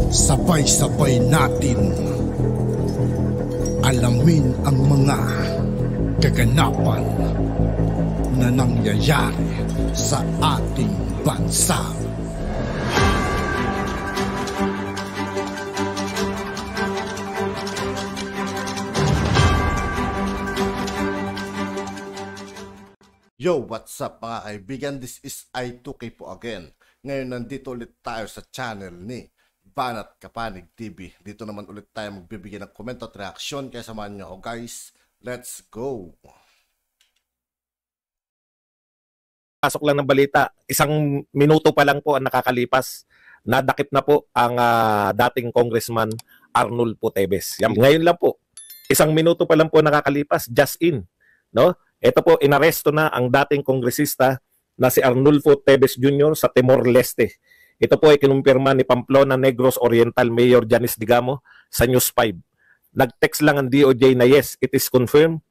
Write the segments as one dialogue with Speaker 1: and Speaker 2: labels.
Speaker 1: Sabay-sabay natin alamin ang mga kaganapan na nangyayari sa ating bansa.
Speaker 2: Yo, what's up mga kaibigan? This is I2K po again. Ngayon nandito ulit tayo sa channel ni Banat Kapanig TV. Dito naman ulit tayo magbibigay ng komento at reaksyon. Kaya samahan nyo ako guys. Let's go!
Speaker 3: Pasok lang ng balita. 1 minuto pa lang po ang nakakalipas. Nadakip na po ang dating Congressman Arnulfo Teves. Ngayon lang po. 1 minuto pa lang po nakakalipas. Just in. No? Ito po, inaresto na ang dating kongresista na si Arnulfo Teves Jr. sa Timor-Leste. Ito po ay kinumpirma ni Pamplona Negros Oriental Mayor Janice Digamo sa News 5. Nag-text lang ang DOJ na yes, it is confirmed.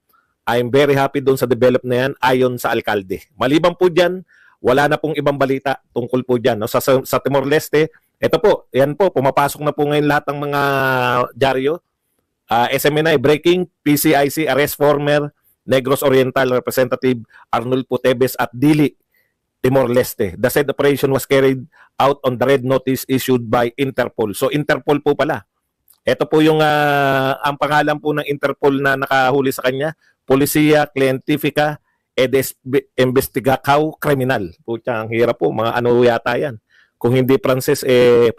Speaker 3: I'm very happy doon sa develop na yan ayon sa alkalde. Maliban po dyan, wala na pong ibang balita tungkol po dyan. No? Sa Timor-Leste, ito po, yan po, pumapasok na po ngayon lahat ng mga dyaryo. SMNI breaking, PCIC arrest former Negros Oriental Representative Arnulfo Teves at Dili, Timor-Leste. The said operation was carried out on the red notice issued by Interpol. So Interpol po pala. Ito po yung ang pangalan po ng Interpol na nakahuli sa kanya, Policia Clientifica ed Investigacao Criminal. Pucha, ang hirap po, mga ano yata yan. Kung hindi Pranses,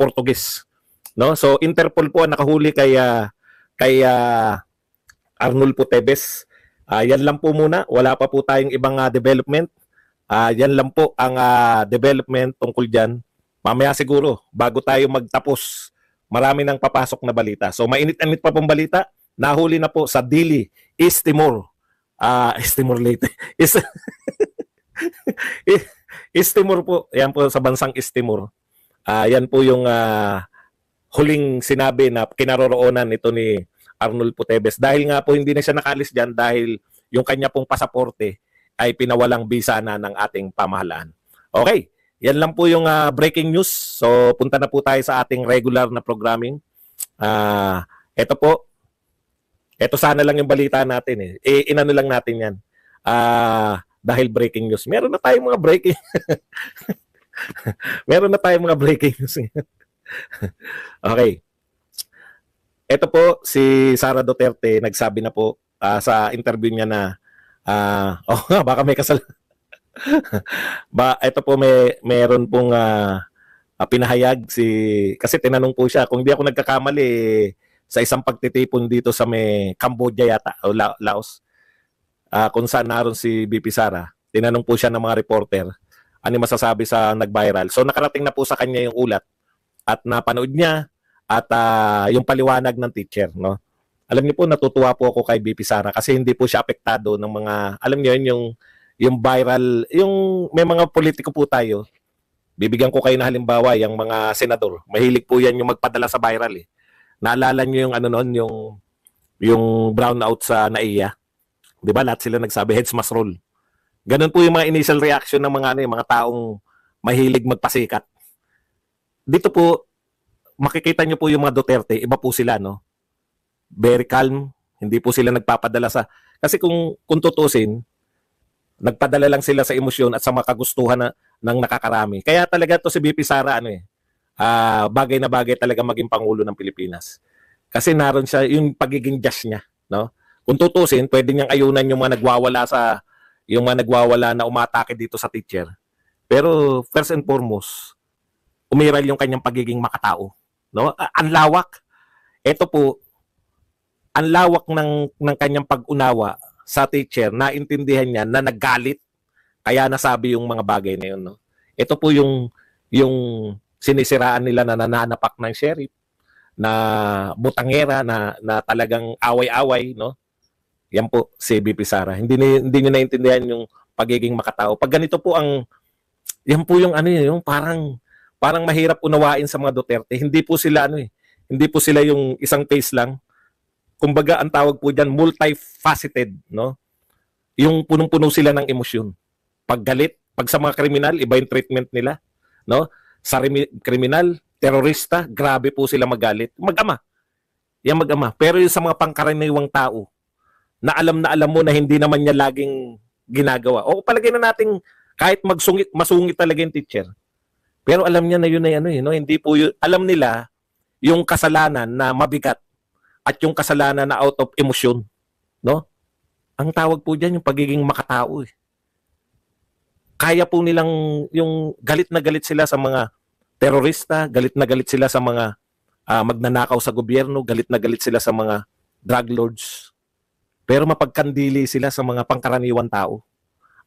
Speaker 3: Portuguese. No? So Interpol po ang nakahuli kay Arnulfo Teves. Yan lang po muna. Wala pa po tayong ibang development. Yan lang po ang development tungkol dyan. Mamaya siguro, bago tayo magtapos, marami nang papasok na balita. So mainit-init pa pong balita. Nahuli na po sa Dili, East Timor. East Timor Leyte. East Timor po. Yan po sa bansang East Timor. Yan po yung huling sinabi na kinaroroonan ito ni Arnulfo Teves. Dahil nga po hindi na siya nakalis dyan dahil yung kanya pong pasaporte ay pinawalang bisa na ng ating pamahalaan. Okay, yan lang po yung breaking news. So punta na po tayo sa ating regular na programming. Ito po, ito sana lang yung balita natin eh. Inano lang natin yan. Dahil breaking news. Meron na tayong mga breaking. Meron na tayong mga breaking news. Okay. Ito po, si Sara Duterte, nagsabi na po sa interview niya na, baka may kasalanan. Ito po, meron pong pinahayag kasi tinanong po siya, kung di ako nagkakamali, sa isang pagtitipon dito sa may Cambodia yata, o Laos, kung saan naroon si BP Sara, tinanong po siya ng mga reporter, ano masasabi sa nag-viral. So nakarating na po sa kanya yung ulat at napanood niya, at yung paliwanag ng teacher, no? Alam niyo po, natutuwa po ako kay BP Sara kasi hindi po siya apektado ng mga, alam niyo yun, yung viral, yung may mga politiko po tayo. Bibigyan ko kayo na halimbawa, yung mga senador. Mahilig po yan yung magpadala sa viral eh. Naalala niyo yung ano noon, yung brownout sa NAIA. 'Di ba? Lahat sila nagsabi heads must roll. Ganun po yung mga initial reaction ng mga mga taong mahilig magpasikat. Dito po makikita nyo po yung mga Duterte, iba po sila, no? Very calm, hindi po sila nagpapadala sa... Kasi kung tutusin, nagpadala lang sila sa emosyon at sa makagustuhan ng nakakarami. Kaya talaga to si BP Sara, bagay na bagay talaga maging Pangulo ng Pilipinas. Kasi naroon siya, yung pagiging just niya, no? Kung tutusin, pwede niyang ayunan yung mga nagwawala na umatake dito sa teacher. Pero first and foremost, umiral yung kanyang pagiging makatao. No? Ang lawak. Ito po, ang lawak ng kanyang pag-unawa sa teacher, naintindihan niya na naggalit, kaya nasabi yung mga bagay na yun. No? Ito po yung sinisiraan nila na nananapak ng sheriff, na butangera, na talagang away-away. No? Yan po si BP Sara. Hindi niyo naintindihan yung pagiging makatao. Pag ganito po yan po yung yung parang mahirap unawain sa mga Duterte. Hindi po sila hindi po sila yung isang face lang. Kumbaga ang tawag po diyan multifaceted, no? Yung punong-puno sila ng emosyon. Pag galit, pag sa mga kriminal, iba yung treatment nila, no? Sa kriminal, terorista, grabe po sila magalit. Mag-ama. Yan mag-ama. Pero yung sa mga pangkaraniwang tao, na alam mo na hindi naman niya laging ginagawa. O palagay na natin kahit masungit talaga yung teacher. Pero alam niya na yun ay ano, no? Hindi po yun, alam nila yung kasalanan na mabigat at yung kasalanan na out of emotion, no? Ang tawag po diyan yung pagiging makatao. Eh. Kaya po nilang yung galit na galit sila sa mga terorista, galit na galit sila sa mga magnanakaw sa gobyerno, galit na galit sila sa mga drug lords. Pero mapagkandili sila sa mga pangkaraniwan tao.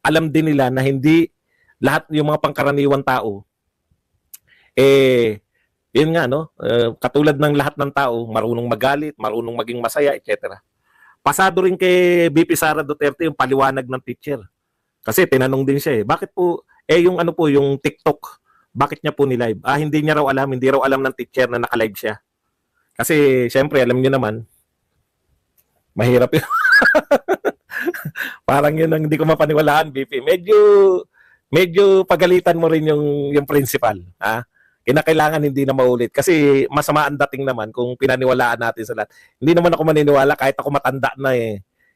Speaker 3: Alam din nila na hindi lahat yung mga pangkaraniwan tao yun nga no, katulad ng lahat ng tao, marunong magalit, marunong maging masaya, etc. Pasado rin kay BP Sara Duterte yung paliwanag ng teacher. Kasi tinanong din siya bakit po yung ano po yung TikTok, bakit niya po ni-live? Hindi niya raw alam, hindi raw alam ng teacher na naka-live siya. Kasi syempre alam niyo naman, mahirap yun. Parang yun ang hindi ko mapaniwalaan, BP. Medyo pagalitan mo rin yung principal, ha? Kinakailangan hindi na maulit kasi masama ang dating naman kung pinaniwalaan natin sa lahat. Hindi naman ako maniniwala kahit ako matanda na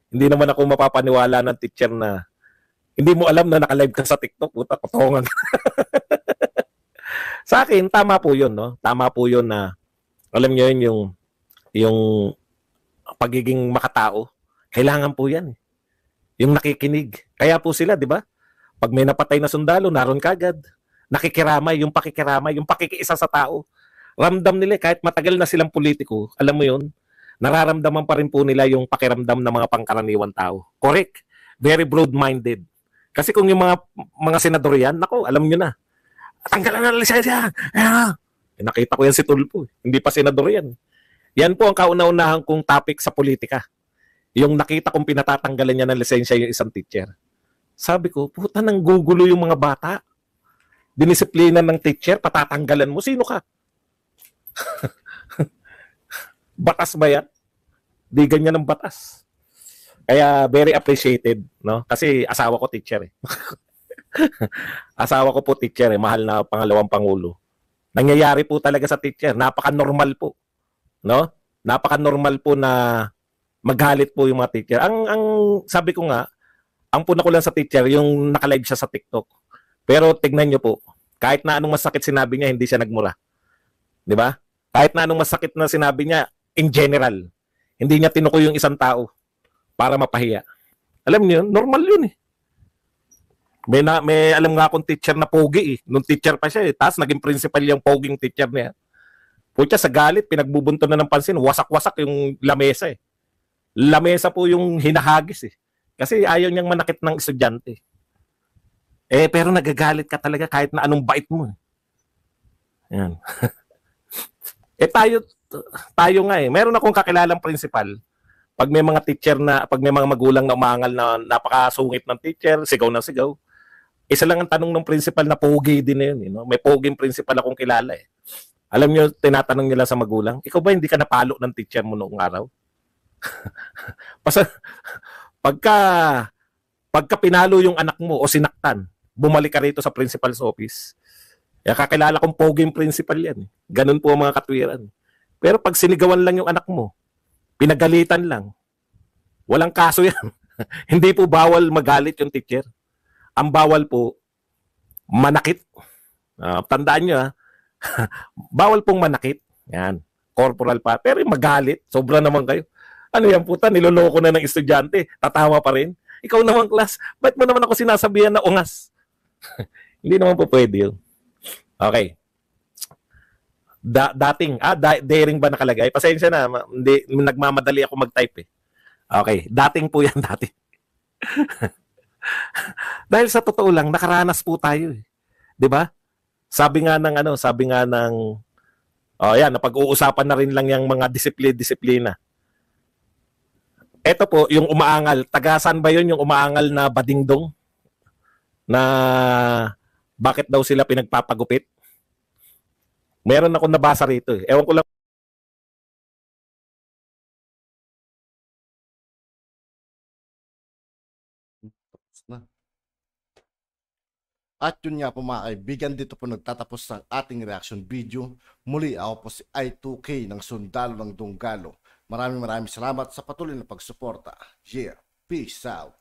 Speaker 3: Hindi naman ako mapapaniwala ng teacher na hindi mo alam na naka-live ka sa TikTok. Puta, kotongan. Sa akin, tama po yun, no? Tama po yun na alam niyo yun yung pagiging makatao. Kailangan po yan. Yung nakikinig. Kaya po sila, di ba? Pag may napatay na sundalo, naroon kagad. Nakikiramay, yung pakikiisa sa tao. Ramdam nila kahit matagal na silang politiko, alam mo yun, nararamdaman pa rin po nila yung pakiramdam ng mga pangkaraniwan tao. Correct. Very broad-minded. Kasi kung yung mga senador yan, nako, alam nyo na. Tanggalan na ng lisensya. Nakita ko yan si Tulfo. Hindi pa senador yan. Yan po ang kauna-unahan kong topic sa politika. Yung nakita kong pinatatanggalan niya ng lisensya yung isang teacher. Sabi ko, puta nang gugulo yung mga bata. Dinisiplina ng teacher, patatanggalan mo. Sino ka? Batas ba yan? Di ganyan ang batas. Kaya very appreciated, no? Kasi asawa ko teacher Asawa ko po teacher mahal na pangalawang pangulo. Nangyayari po talaga sa teacher, napaka-normal po, no? Napaka-normal po na magalit po yung mga teacher. Ang sabi ko nga, ang puna ko lang sa teacher yung naka-live siya sa TikTok. Pero tignan niyo po, kahit na anong masakit sinabi niya, hindi siya nagmura. 'Di ba? Kahit na anong masakit na sinabi niya in general, hindi niya tinukoy yung isang tao para mapahiya. Alam niyo, normal 'yun May alam nga akong teacher na pogi Nung teacher pa siya Tapos naging principal yung poging teacher niya. Pucha sa galit, pinagbubunto na ng pansin, wasak-wasak yung lamesa Lamesa po yung hinahagis Kasi ayaw niyang manakit ng estudyante. Pero nagagalit ka talaga kahit na anong bait mo. Yan. Tayo nga Meron akong kakilalang principal. Pag may mga magulang na umangal na napakasungit ng teacher, sigaw na sigaw. Isa lang ang tanong ng principal na pogi din na yun. May poging principal akong kilala Alam niyo, tinatanong nila sa magulang, ikaw ba hindi ka napalo ng teacher mo noong araw? Pagka pinalo yung anak mo o sinaktan, bumalik ka rito sa principal's office. Kaya kakilala kong poging principal yan. Ganun po ang mga katwiran. Pero pag sinigawan lang yung anak mo, pinagalitan lang, walang kaso yan. Hindi po bawal magalit yung teacher. Ang bawal po, manakit. Tandaan nyo bawal pong manakit. Yan. Corporal pa. Pero magalit, sobra naman kayo. Ano yan puta, niloloko na ng estudyante. Tatawa pa rin. Ikaw naman class, ba't mo naman ako sinasabihan na ungas? Hindi naman po pwede yun. Okay. Daring ba nakalagay? Pasensya na, hindi, nagmamadali ako mag-type Okay, dating po yan, dating. Dahil sa totoo lang, nakaranas po tayo 'Di ba? Sabi nga ng yan, napag-uusapan na rin lang yung mga disiplina. Ito po, yung umaangal. Tagasan ba yun yung umaangal na badingdong? Na bakit daw sila pinagpapagupit? Meron akong nabasa rito Ewan ko lang.
Speaker 2: At yun nga po mga kaibigan, dito po nagtatapos ang ating reaction video. Muli ako po si I2K ng Sundalo ng Dunggalo. Maraming salamat sa patuloy na pagsuporta. Yeah, peace out.